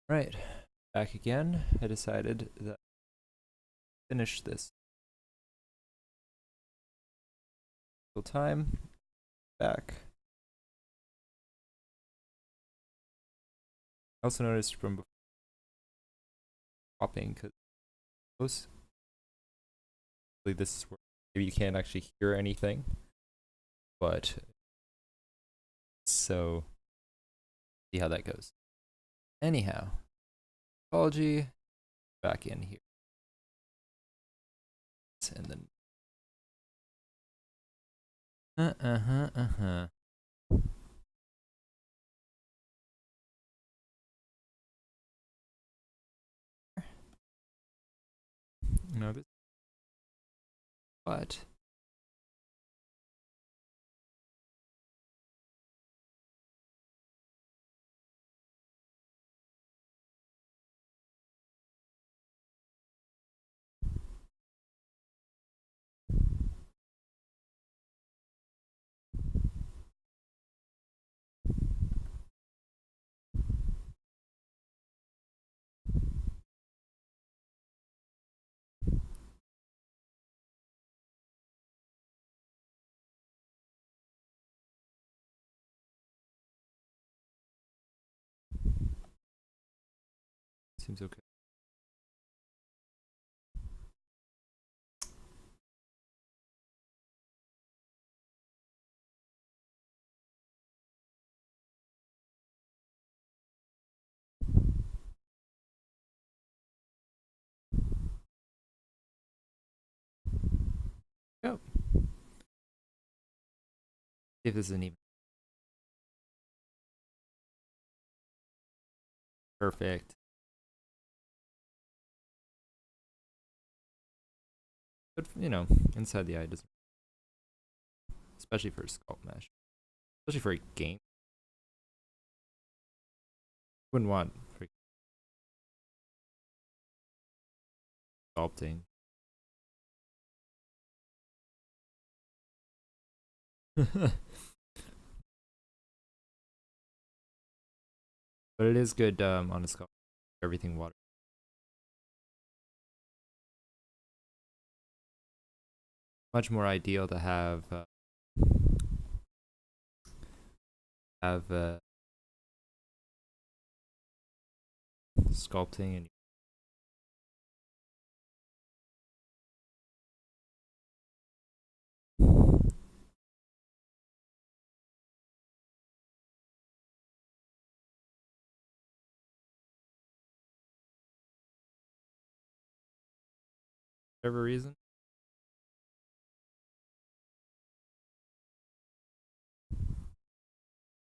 Right, back again. I decided that finish this full time. Back. I also noticed from before hopping because this is where maybe you can't actually hear anything, but so see how that goes. Anyhow, apology. Back in here, and then uh-huh. No, but seems okay. Yep. See if this isn't even perfect. But inside the eye doesn't, especially for a sculpt mesh, especially for a game. Wouldn't want for sculpting. But it is good on a sculpt. Everything water. Much more ideal to have sculpting and whatever reason.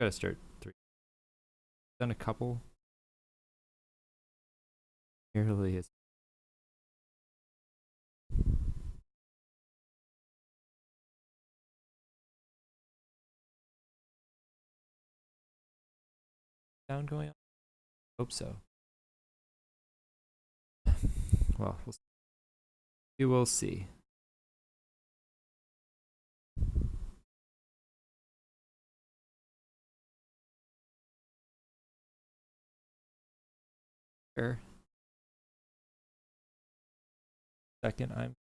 Gotta start three. Done a couple. Nearly is down going on. Hope so. Well, we will see. Sure. Second, I'm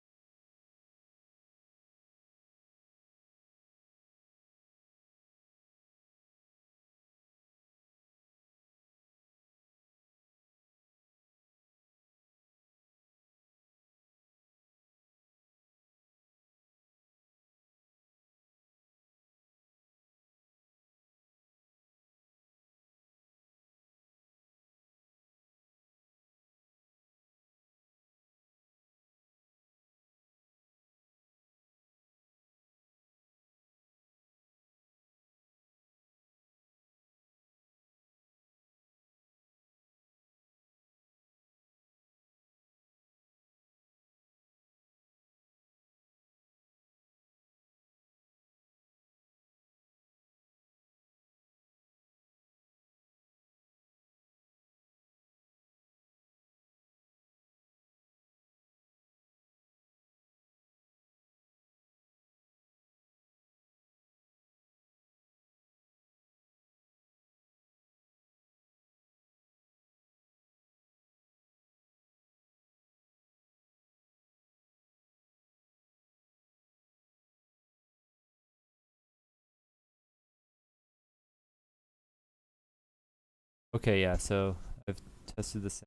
Okay, yeah, so I've tested this.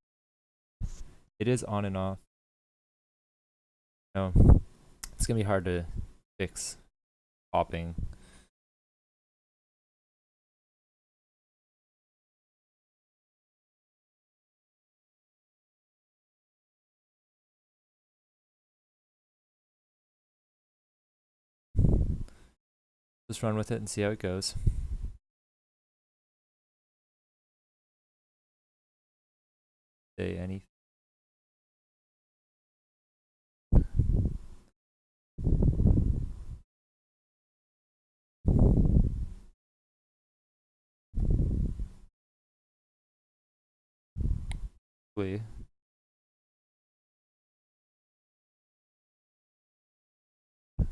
It is on and off. No, it's gonna be hard to fix popping. Just run with it and see how it goes. Say anything.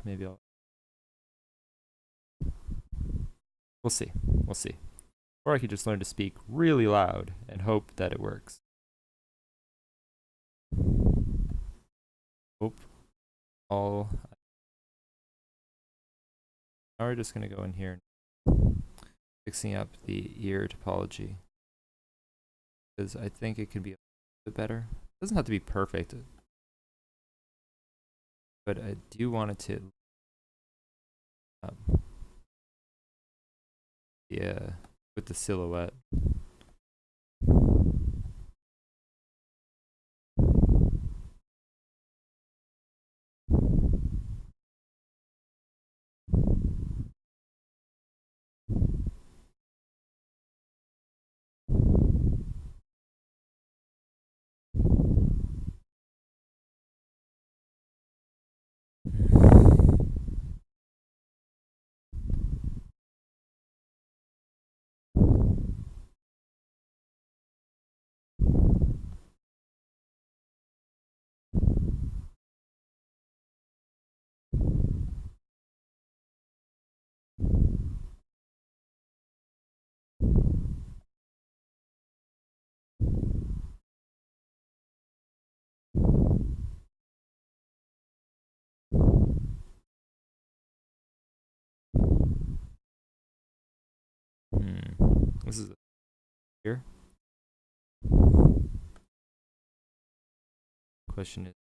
Maybe I'll. We'll see. We'll see. Or I could just learn to speak really loud and hope that it works. Hope all. Now we're just gonna go in here, fixing up the ear topology, because I think it could be a bit better. It doesn't have to be perfect, but I do want it to. Yeah, with the silhouette. This is here. Question is,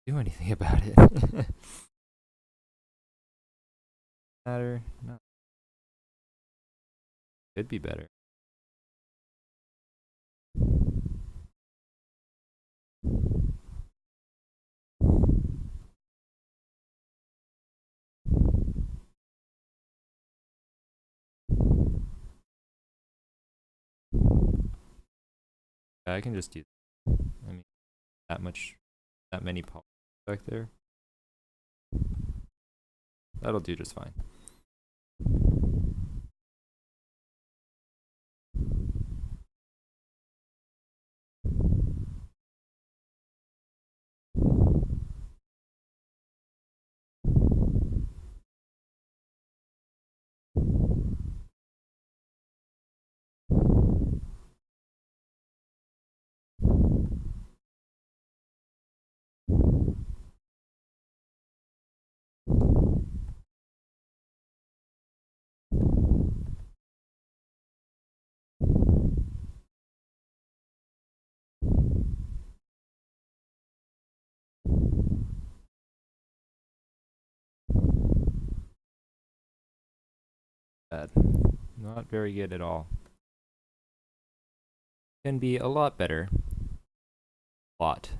do anything about it? Matter? No. Could be better. Yeah, I can just do. I mean, that much, that many pops back there. That'll do just fine. Bad. Not very good at all. Can be a lot better. Lot.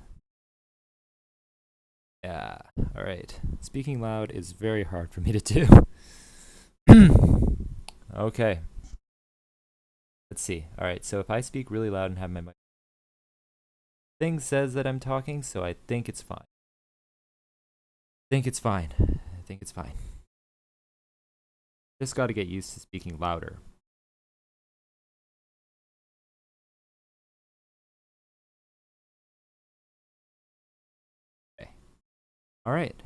Yeah. All right. Speaking loud is very hard for me to do. Okay. Let's see. All right. So if I speak really loud and have my mic, thing says that I'm talking, so I think it's fine. I think it's fine. I think it's fine. Just got to get used to speaking louder. Okay. All right.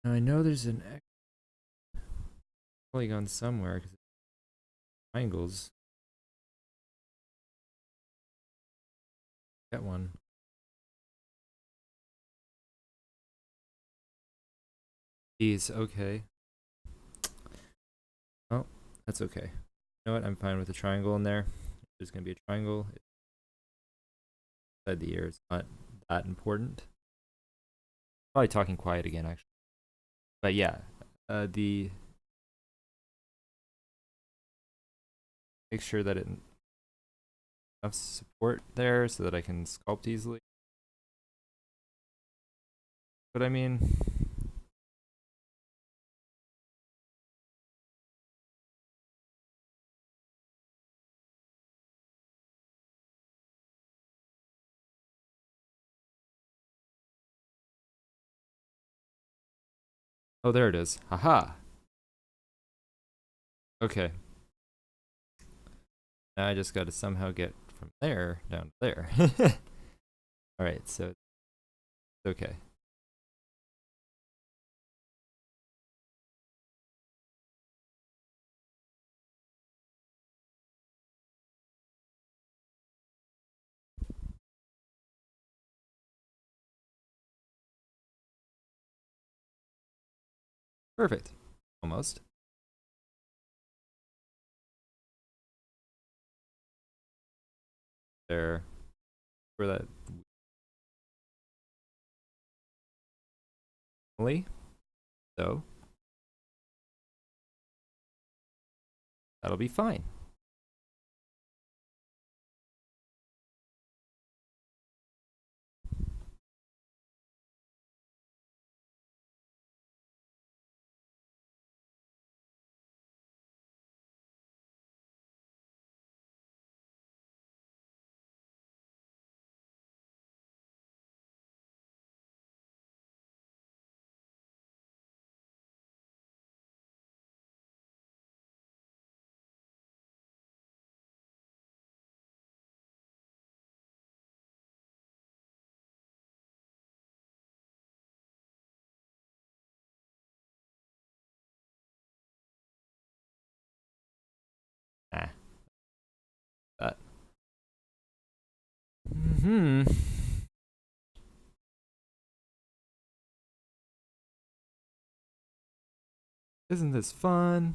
Now I know there's an polygon somewhere because it's triangles. Get one. These, okay. Oh, that's okay. You know what? I'm fine with a triangle in there. There's gonna be a triangle inside the ear. It's not that important. Probably talking quiet again, actually. But yeah, the make sure that it enough support there so that I can sculpt easily. But I mean, oh, there it is. Haha. Okay. Now I just got to somehow get from there down to there. All right, so it's okay. Perfect. Almost. There. For that. So that'll be fine. Nah. That. Hmm. Isn't this fun?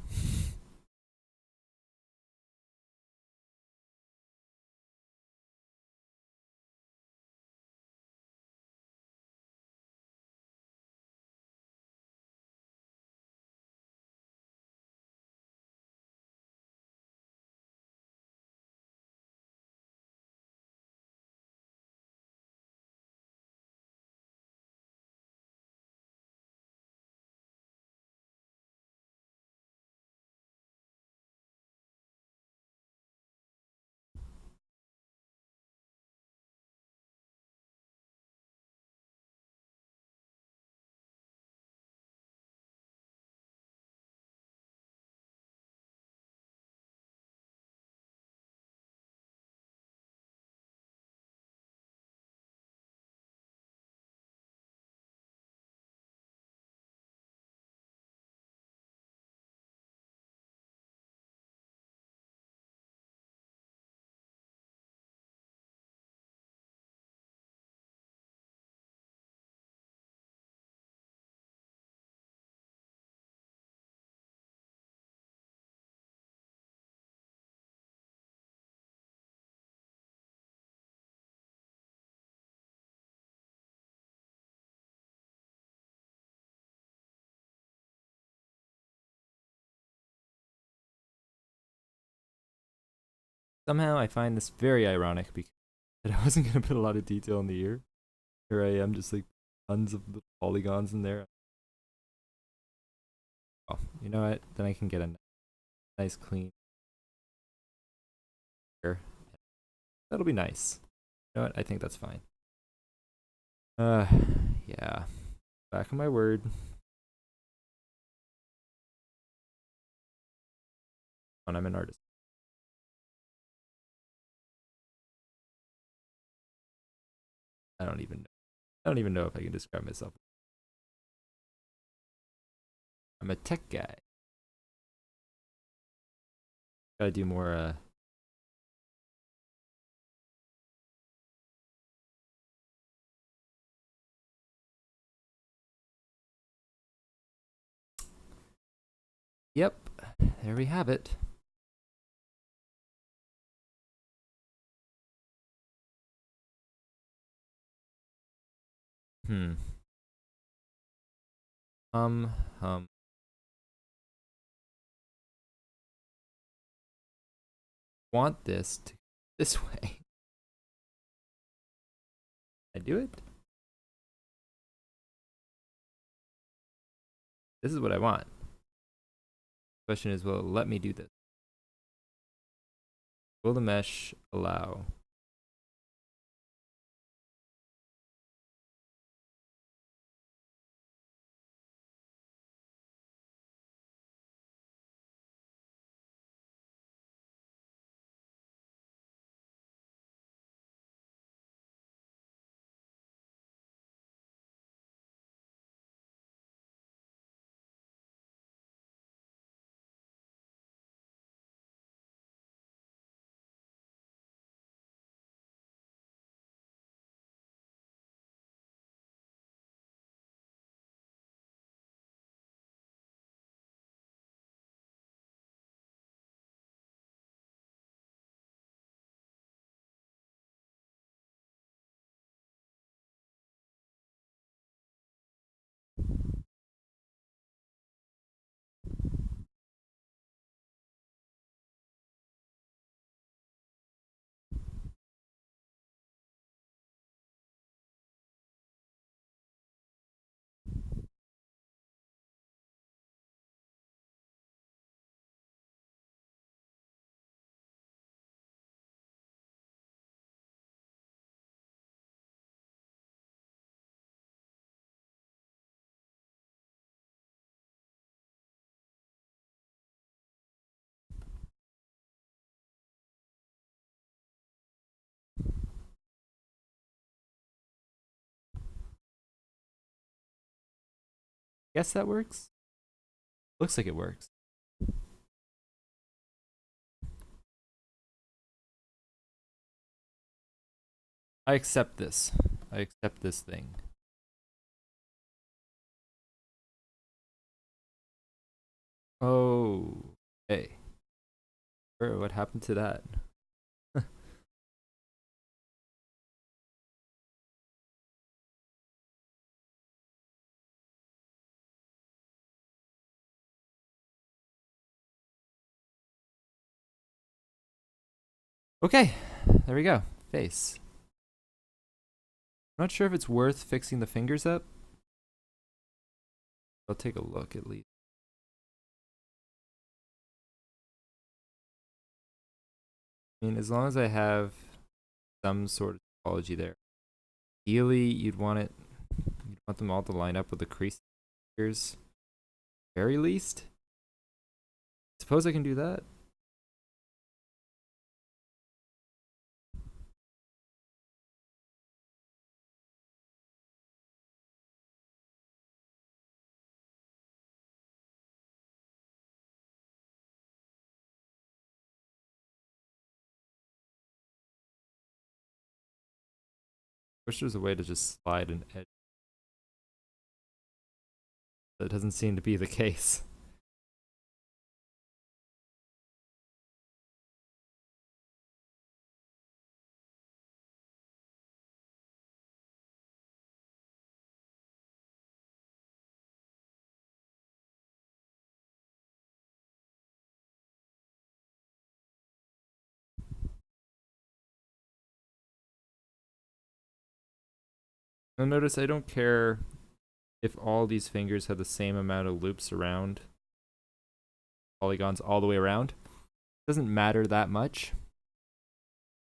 Somehow I find this very ironic because I wasn't gonna put a lot of detail in the ear. Here I am, just like tons of little polygons in there. Oh, you know what? Then I can get a nice clean ear. That'll be nice. You know what? I think that's fine. Uh, yeah. Back on my word. When I'm an artist. I don't even know. I don't even know if I can describe myself. I'm a tech guy. Gotta do more, Yep, there we have it. Hmm. Um, um. Want this to this way. I do it? This is what I want. Question is, will it let me do this? Will the mesh allow? Guess that works? Looks like it works. I accept this. I accept this thing. Oh, hey. What happened to that? Okay, there we go. Face. I'm not sure if it's worth fixing the fingers up. I'll take a look at least. I mean, as long as I have some sort of topology there. Ideally, you'd want them all to line up with the crease fingers. Very least. Suppose I can do that. Wish there was a way to just slide an edge. That doesn't seem to be the case. Now notice I don't care if all these fingers have the same amount of loops around polygons all the way around. It doesn't matter that much.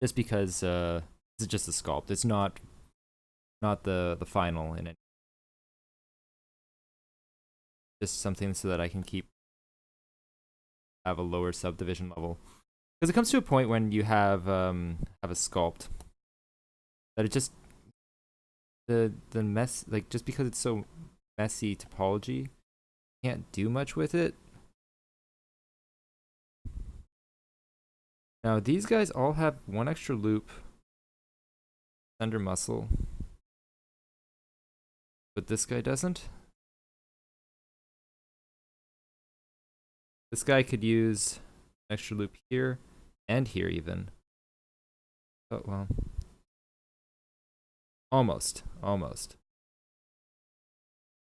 Just because this is just a sculpt. It's not the final in it. Just something so that I can have a lower subdivision level. Because it comes to a point when you have a sculpt that it just the mess, like, just because it's so messy topology, you can't do much with it. Now these guys all have one extra loop under muscle, but this guy doesn't. This guy could use an extra loop here and here even. Oh well. Almost.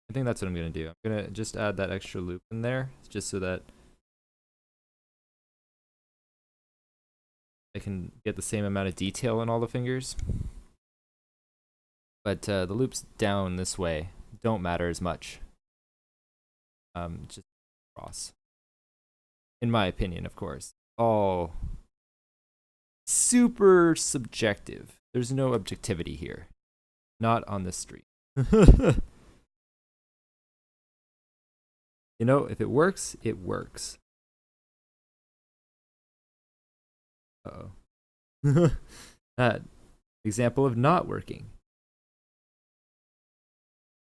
I think that's what I'm gonna do. I'm gonna just add that extra loop in there, just so that I can get the same amount of detail in all the fingers. But the loops down this way don't matter as much. Just cross. In my opinion, of course. All super subjective. There's no objectivity here. Not on this stream. You know, if it works, it works. Uh-oh. That example of not working.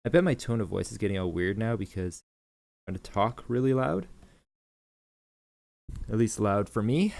I bet my tone of voice is getting all weird now because I'm trying to talk really loud. At least loud for me.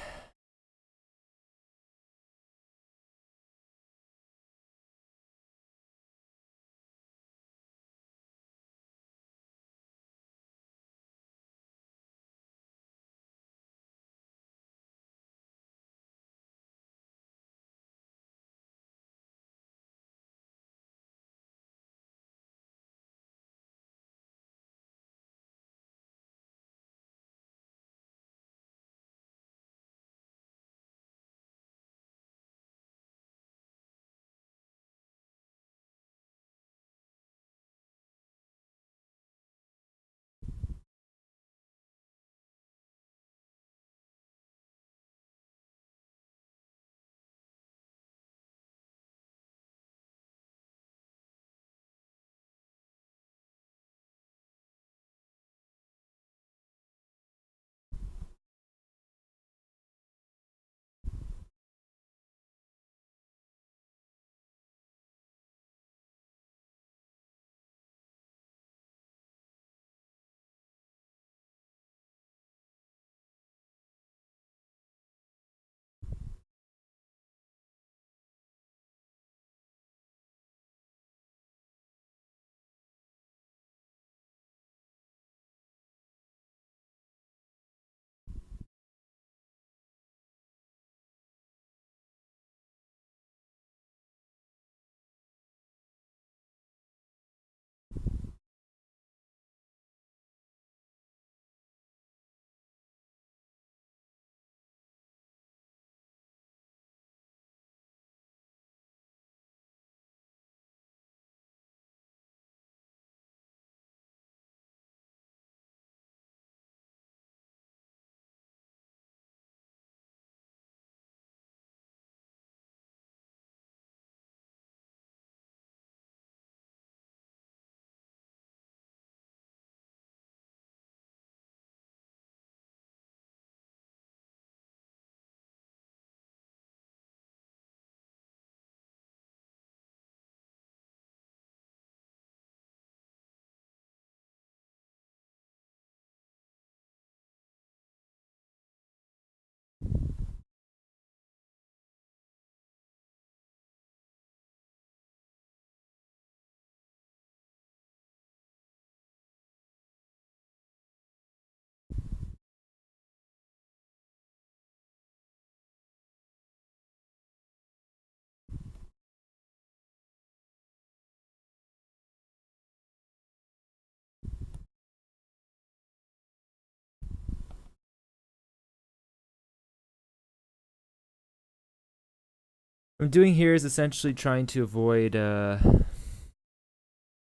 What I'm doing here is essentially trying to avoid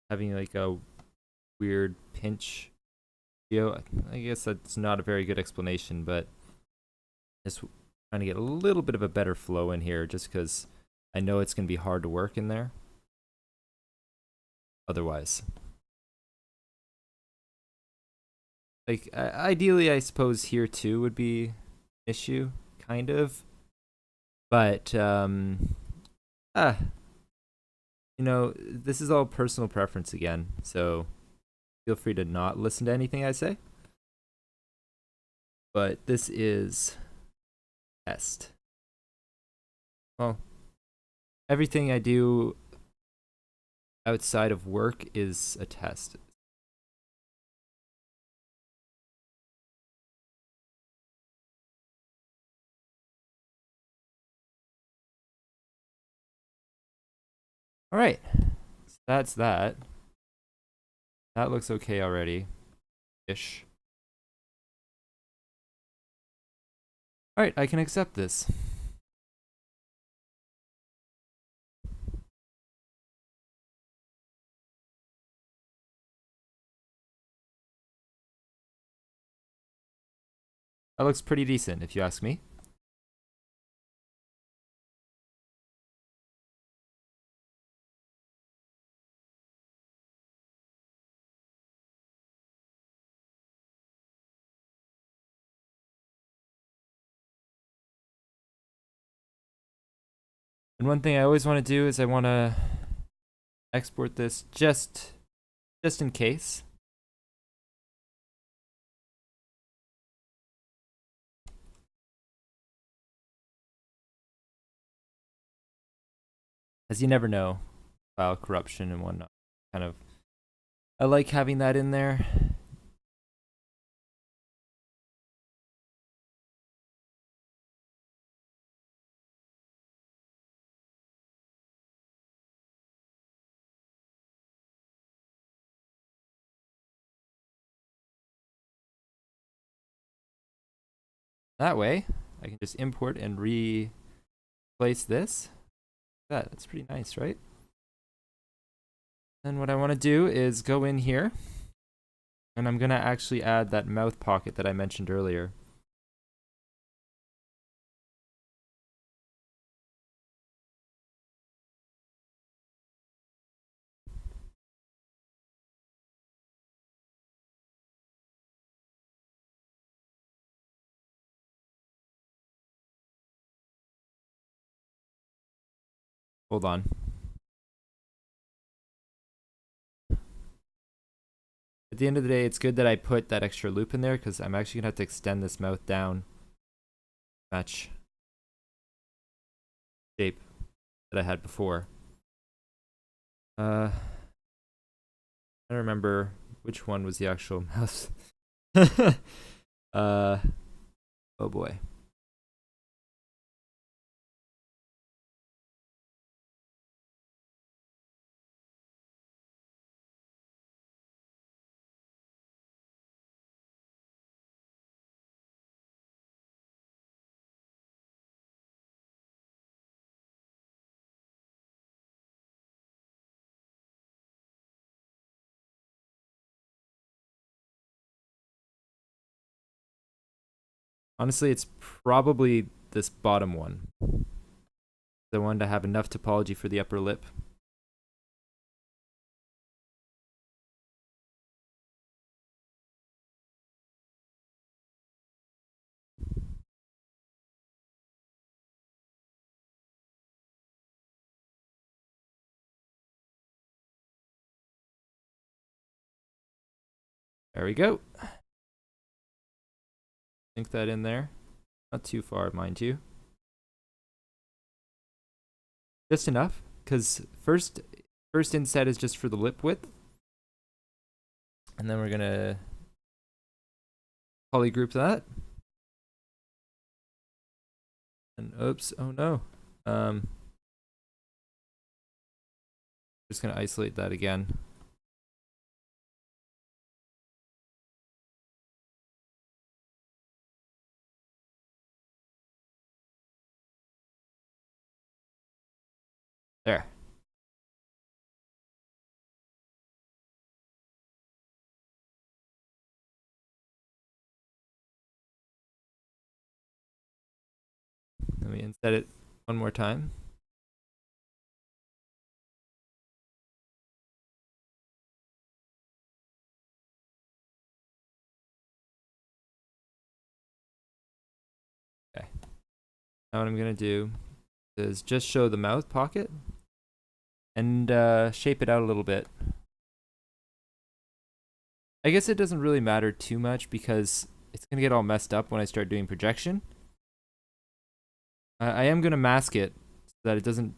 having like a weird pinch. I guess that's not a very good explanation, but just trying to get a little bit of a better flow in here just because I know it's going to be hard to work in there otherwise. Like, ideally, I suppose here too would be an issue, kind of. But, you know, this is all personal preference again, so Feel free to not listen to anything I say. But this is test. Well, everything I do outside of work is a test. All right, so that's that. That looks okay already, ish. All right, I can accept this. That looks pretty decent, if you ask me. And one thing I always want to do is I want to export this just in case. As you never know, file corruption and whatnot. Kind of, I like having that in there. That way, I can just import and replace this. That's pretty nice, right? Then what I want to do is go in here, and I'm going to actually add that mouth pocket that I mentioned earlier. Hold on. At the end of the day, it's good that I put that extra loop in there because I'm actually going to have to extend this mouth down. Match shape that I had before. I don't remember which one was the actual mouth. Oh boy. Honestly, it's probably this bottom one. The one to have enough topology for the upper lip. There we go. Sink that in there. Not too far, mind you. Just enough, because first inset is just for the lip width. And then we're gonna polygroup that. And oops, oh no. Just gonna isolate that again. There. Let me inset it one more time. Okay. Now what I'm gonna do is just show the mouth pocket and shape it out a little bit. I guess it doesn't really matter too much because it's going to get all messed up when I start doing projection. I am going to mask it so that it doesn't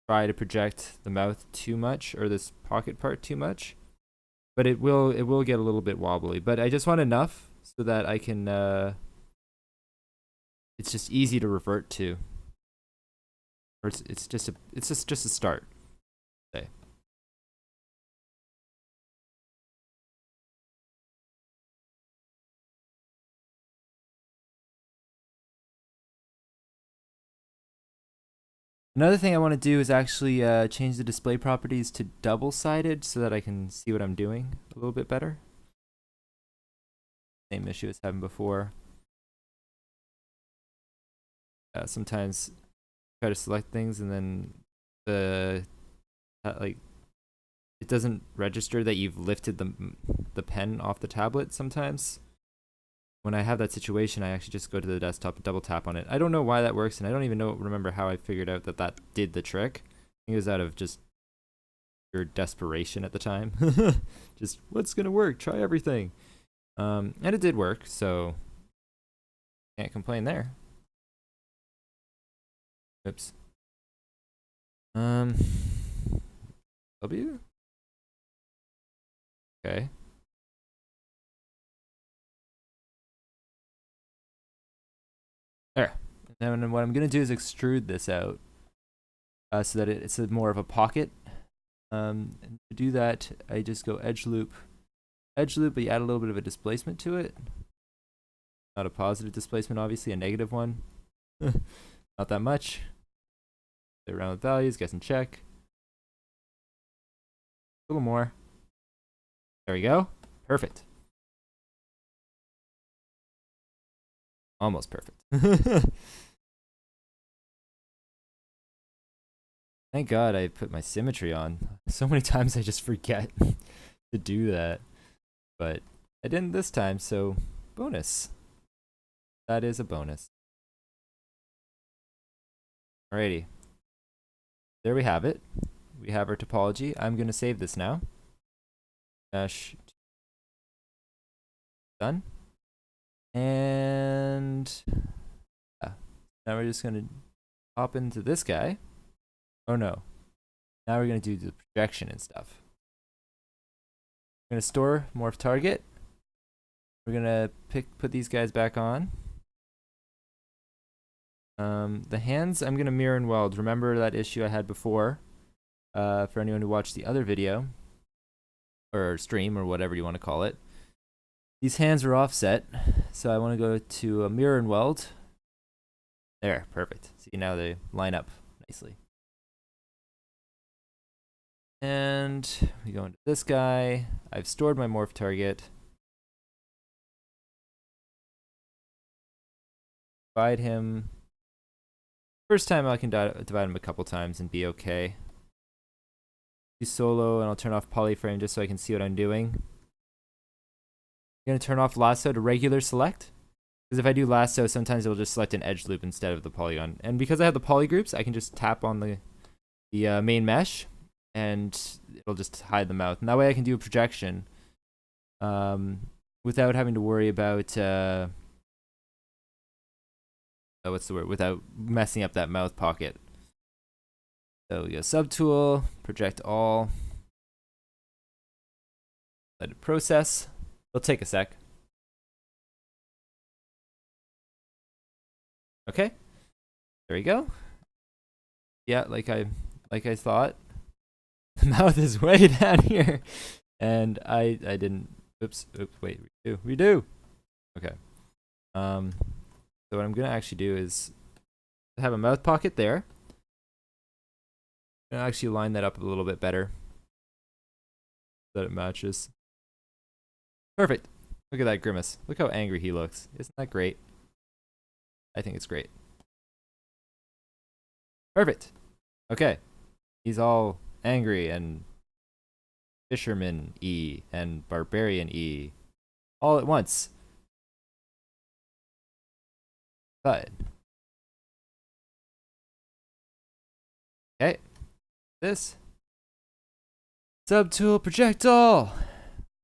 try to project the mouth too much or this pocket part too much. But it will get a little bit wobbly. But I just want enough so that I can it's just easy to revert to. Or it's just a start. Say. Another thing I want to do is actually change the display properties to double-sided so that I can see what I'm doing a little bit better. Same issue as having before. Sometimes try to select things and then like it doesn't register that you've lifted the pen off the tablet sometimes. When I have that situation, I actually just go to the desktop and double tap on it. I don't know why that works, and I don't even remember how I figured out that that did the trick. I think it was out of just pure desperation at the time. Just, what's gonna work? Try everything. And it did work, so can't complain there. Oops. W? Okay. There. And then what I'm going to do is extrude this out so that it's more of a pocket. And to do that, I just go edge loop, but you add a little bit of a displacement to it. Not a positive displacement, obviously, a negative one. Not that much. Play around with values, guess and check. A little more. There we go. Perfect. Almost perfect. Thank God I put my symmetry on. So many times I just forget to do that. But I didn't this time, so bonus. That is a bonus. Alrighty. There we have it. We have our topology. I'm going to save this now. Mesh. Done. And now we're just going to hop into this guy. Oh no. Now we're going to do the projection and stuff. We're going to store morph target. We're going to put these guys back on. The hands, I'm going to mirror and weld. Remember that issue I had before for anyone who watched the other video or stream or whatever you want to call it. These hands are offset, so I want to go to a mirror and weld. There, perfect. See, now they line up nicely. And we go into this guy. I've stored my morph target. Divide him. First time I can divide him a couple times and be okay. Do solo, and I'll turn off polyframe just so I can see what I'm doing. I'm going to turn off lasso to regular select. Because if I do lasso, sometimes it'll just select an edge loop instead of the polygon. And because I have the polygroups, I can just tap on the main mesh, and it'll just hide the mouth. And that way I can do a projection without having to worry about, what's the word? Without messing up that mouth pocket. So we go subtool, project all. Let it process. It'll take a sec. Okay, there we go. Yeah, like I thought. The mouth is way down here, and I didn't. Oops. Wait, redo. Okay. So what I'm gonna actually do is have a mouth pocket there. I'm gonna actually line that up a little bit better so that it matches. Perfect. Look at that grimace. Look how angry he looks. Isn't that great? I think it's great. Perfect. Okay. He's all angry and Fisherman E and Barbarian E all at once. But okay. This subtool project all.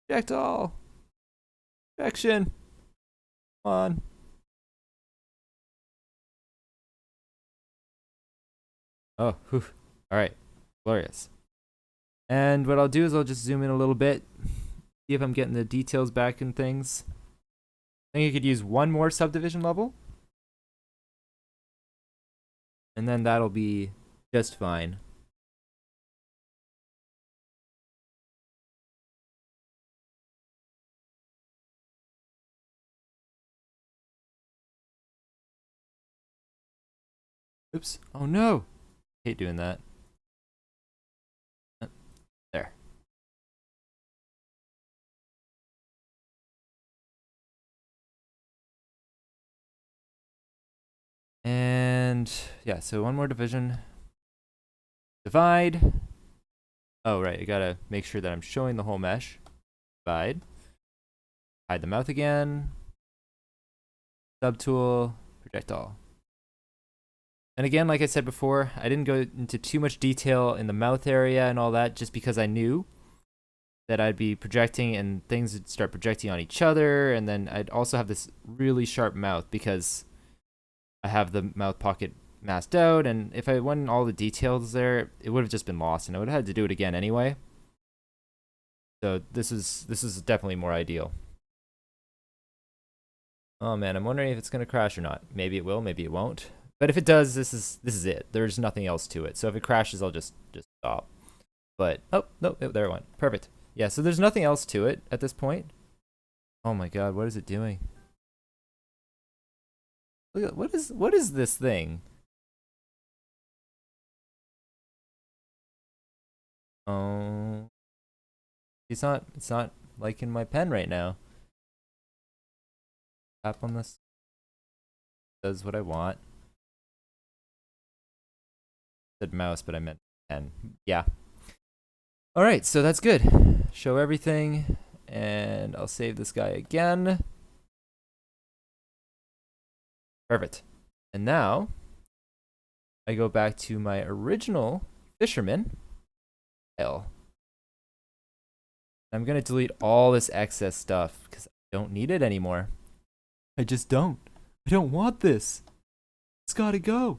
Project all. Projection. Come on. Oh, whew. All right. Glorious. And what I'll do is I'll just zoom in a little bit, see if I'm getting the details back and things. I think I could use one more subdivision level. And then that'll be just fine. Oops. Oh no. Hate doing that. There. And yeah, so one more division. Divide. Oh, right. I gotta make sure that I'm showing the whole mesh. Divide. Hide the mouth again. Subtool. Project all. And again, like I said before, I didn't go into too much detail in the mouth area and all that just because I knew that I'd be projecting and things would start projecting on each other. And then I'd also have this really sharp mouth because I have the mouth pocket masked out. And if I went in all the details there, it would have just been lost and I would have had to do it again anyway. So this is definitely more ideal. Oh man, I'm wondering if it's going to crash or not. Maybe it will, maybe it won't. But if it does, this is it. There's nothing else to it. So if it crashes, I'll just stop. But oh no, there it went. Perfect. Yeah, so there's nothing else to it at this point. Oh my god, what is it doing? Look at what is this thing? Oh, it's not liking my pen right now. Tap on this. Does what I want. I said mouse, but I meant pen. Yeah. All right, so that's good. Show everything, and I'll save this guy again. Perfect. And now I go back to my original Fisherman file. I'm gonna delete all this excess stuff because I don't need it anymore. I just don't. I don't want this. It's gotta go.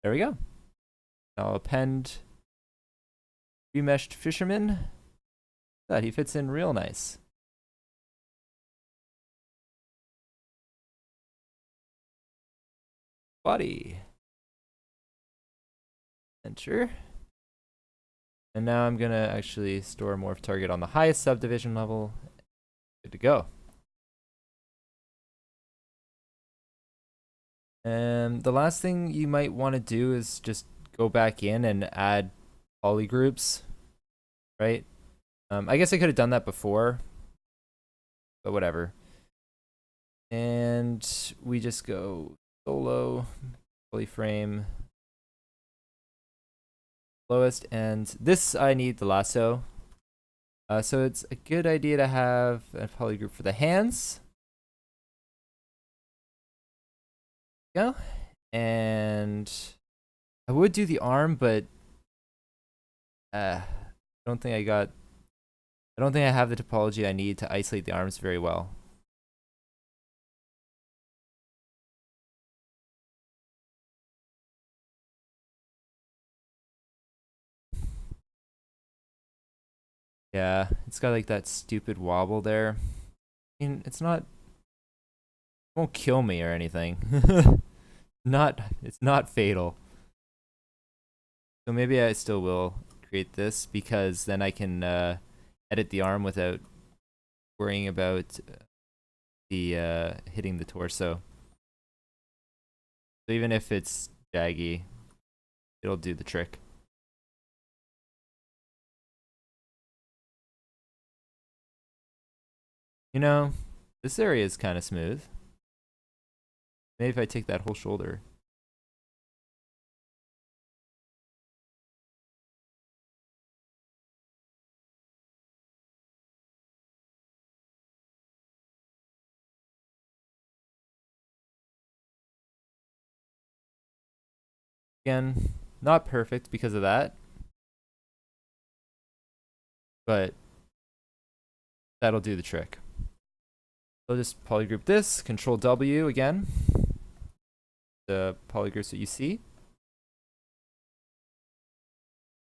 There we go. I'll append remeshed Fisherman. God, he fits in real nice. Body. Enter. And now I'm gonna actually store morph target on the highest subdivision level. Good to go. And the last thing you might want to do is just go back in and add polygroups, right? I guess I could have done that before, but whatever. And we just go solo, polyframe, lowest, and this I need the lasso. So it's a good idea to have a polygroup for the hands. Go. And I would do the arm, but I don't think I have the topology I need to isolate the arms very well. Yeah, it's got like that stupid wobble there. I mean, it won't kill me or anything. It's not fatal. So maybe I still will create this because then I can edit the arm without worrying about the hitting the torso. So even if it's jaggy, it'll do the trick. You know, this area is kind of smooth. Maybe if I take that whole shoulder. Again, not perfect because of that, but that'll do the trick. So just polygroup this, Control W again, the polygroups that you see.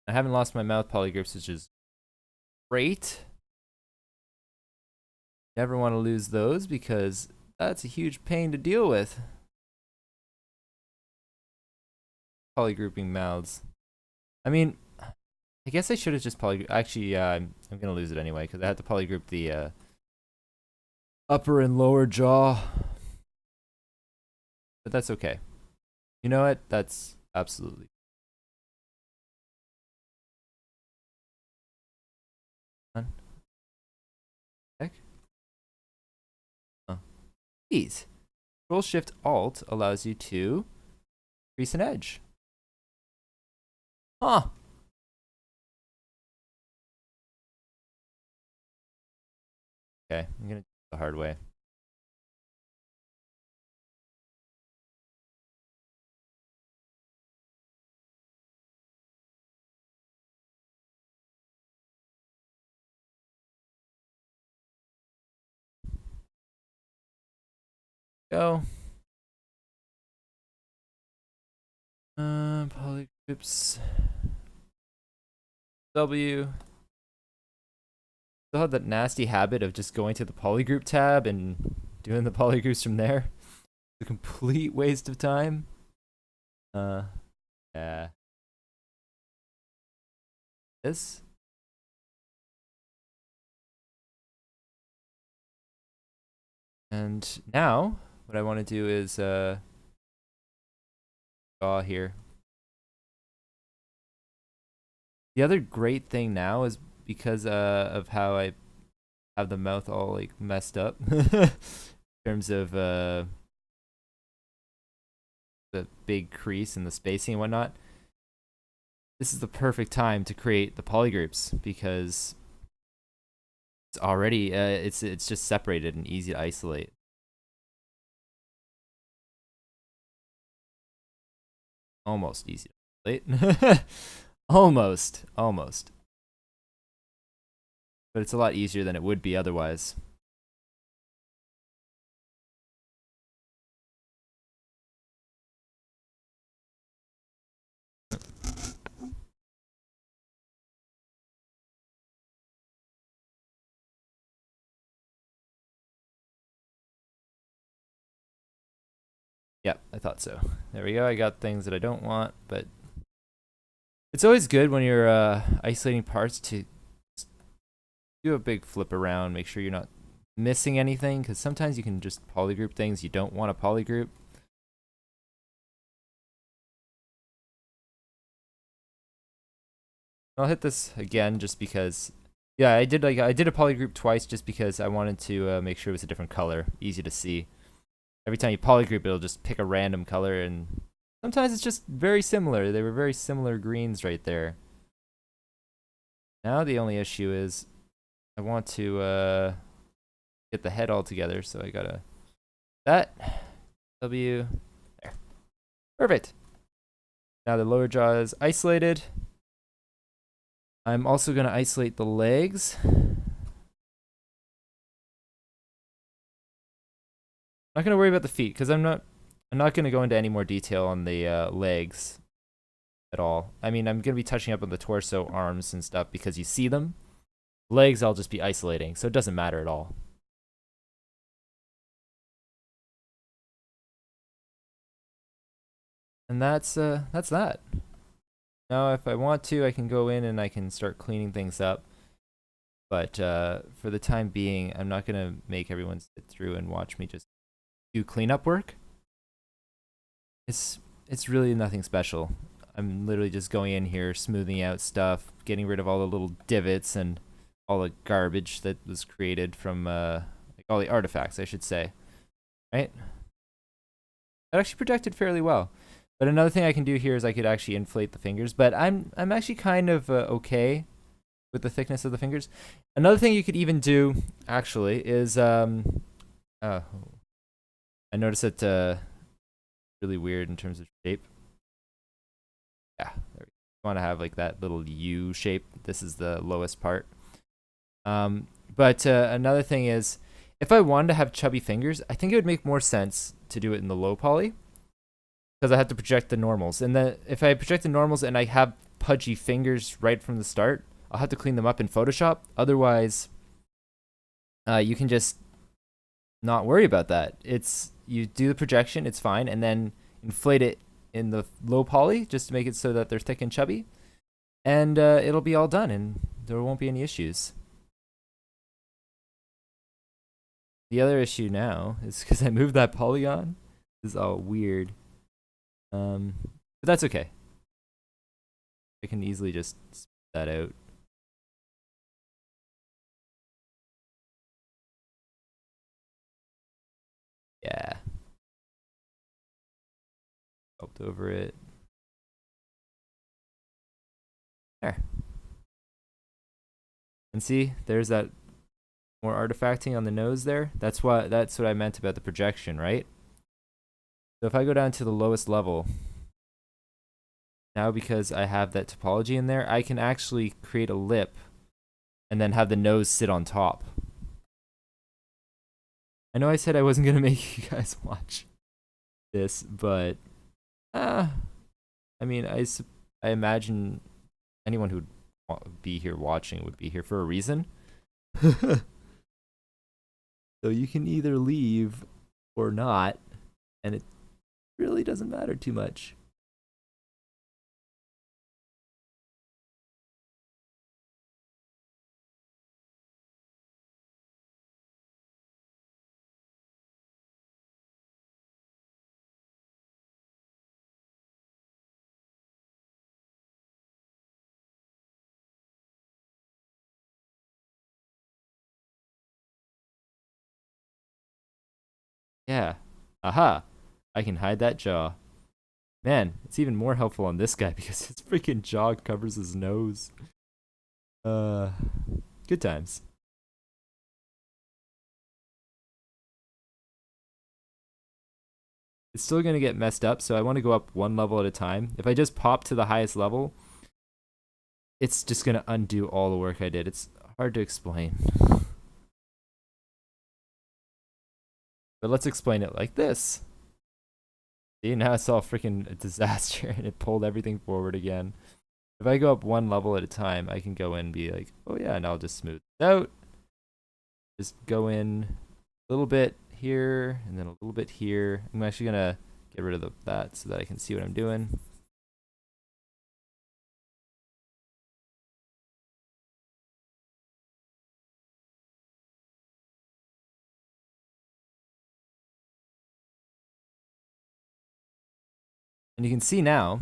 I haven't lost my mouth polygroups, which is great. Never want to lose those because that's a huge pain to deal with. Polygrouping mouths. I mean, I guess I should have just polygroup. Actually, I'm gonna lose it anyway because I had to polygroup the upper and lower jaw. But that's okay. You know what? That's absolutely. Heck? Oh. These. Control Shift Alt allows you to crease an edge. Huh. Okay, I'm gonna do it the hard way. Go. Polygroups. W. Still have that nasty habit of just going to the polygroup tab and doing the polygroups from there. It's a complete waste of time. Yeah. This. And now, what I want to do is draw here. The other great thing now is because of how I have the mouth all like messed up in terms of the big crease and the spacing and whatnot. This is the perfect time to create the polygroups because it's already it's just separated and easy to isolate. Almost easy to isolate. almost. But it's a lot easier than it would be otherwise. Yep, I thought so. There we go. I got things that I don't want, but it's always good when you're isolating parts to do a big flip around, make sure you're not missing anything, because sometimes you can just polygroup things you don't want to polygroup. I'll hit this again just because, yeah, I did a polygroup twice just because I wanted to make sure it was a different color, easy to see. Every time you polygroup, it'll just pick a random color, and sometimes it's just very similar. They were very similar greens right there. Now the only issue is I want to get the head all together, so I gotta that W there. Perfect. Now the lower jaw is isolated. I'm also gonna isolate the legs. Not gonna worry about the feet because I'm not gonna go into any more detail on the legs at all. I mean, I'm gonna be touching up on the torso, arms, and stuff because you see them. Legs, I'll just be isolating, so it doesn't matter at all. And that's that. Now, if I want to, I can go in and I can start cleaning things up. But for the time being, I'm not gonna make everyone sit through and watch me just do cleanup work. It's really nothing special. I'm literally just going in here, smoothing out stuff, getting rid of all the little divots and all the garbage that was created from like all the artifacts, I should say. Right? That actually protected fairly well. But another thing I can do here is I could actually inflate the fingers, but I'm actually kind of okay with the thickness of the fingers. Another thing you could even do actually is I noticed it really weird in terms of shape. want to have like that little U shape. This is the lowest part. But another thing is, if I wanted to have chubby fingers, I think it would make more sense to do it in the low poly because I have to project the normals. And then if I project the normals and I have pudgy fingers right from the start, I'll have to clean them up in Photoshop. Otherwise, you can just not worry about that. It's you do the projection, it's fine, and then inflate it in the low poly just to make it so that they're thick and chubby, and it'll be all done, and there won't be any issues. The other issue now is because I moved that polygon. This is all weird. But that's okay. I can easily just smooth that out. Yeah. Helped over it. There. And see, there's that more artifacting on the nose there. That's what I meant about the projection, right? So if I go down to the lowest level, now because I have that topology in there, I can actually create a lip and then have the nose sit on top. I know I said I wasn't going to make you guys watch this, but I mean, I imagine anyone who'd be here watching would be here for a reason. So you can either leave or not, and it really doesn't matter too much. Yeah. Aha. I can hide that jaw. Man, it's even more helpful on this guy because his freaking jaw covers his nose. Uh, Good times. It's still gonna get messed up, so I want to go up one level at a time. If I just pop to the highest level, it's just gonna undo all the work I did. It's hard to explain. But let's explain it like this. See, now it's all freaking a disaster and it pulled everything forward again. If I go up one level at a time, I can go in and be like, oh yeah, and I'll just smooth it out. Just go in a little bit here and then a little bit here. I'm actually gonna get rid of that so that I can see what I'm doing. And you can see now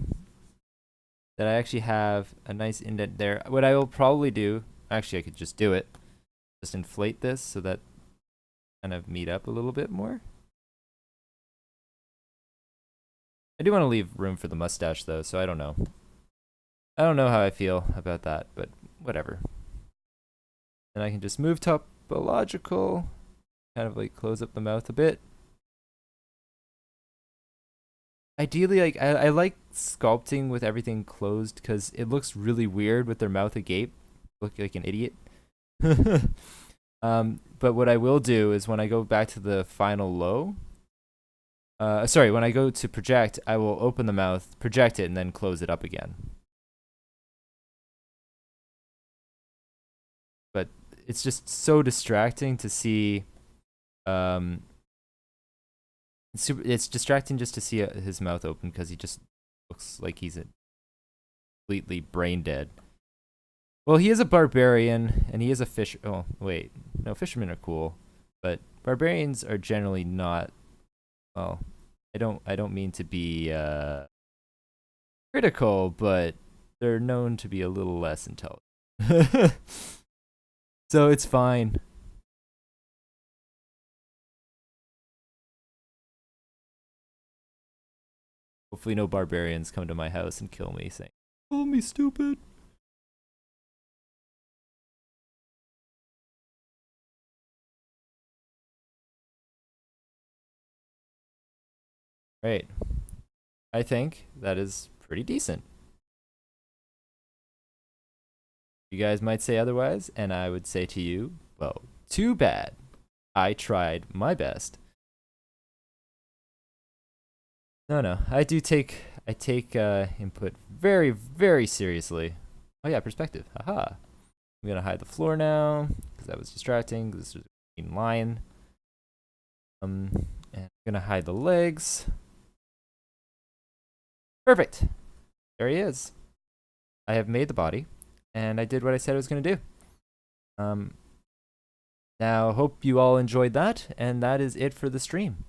that I actually have a nice indent there. What I will probably do, actually I could just do it, just inflate this so that kind of meet up a little bit more. I do want to leave room for the mustache though, so I don't know. I don't know how I feel about that, but whatever. And I can just move topological, kind of like close up the mouth a bit. Ideally, like I like sculpting with everything closed because it looks really weird with their mouth agape. Look like an idiot. But what I will do is when I go back to the final low, sorry, when I go to project, I will open the mouth, project it, and then close it up again. But it's just so distracting to see. It's distracting just to see his mouth open because he just looks like he's completely brain dead. Well, he is a barbarian and he is a fish. Oh wait, no, fishermen are cool, but barbarians are generally not. Well, I don't mean to be critical, but they're known to be a little less intelligent. So it's fine. Hopefully no barbarians come to my house and kill me saying, "Call me stupid." Right. I think that is pretty decent. You guys might say otherwise, and I would say to you, well, too bad. I tried my best. No, I take input very, very seriously. Oh yeah, perspective. Haha. I'm gonna hide the floor now because that was distracting. This is a green line. And I'm gonna hide the legs. Perfect. There he is. I have made the body, and I did what I said I was gonna do. Now hope you all enjoyed that, and that is it for the stream.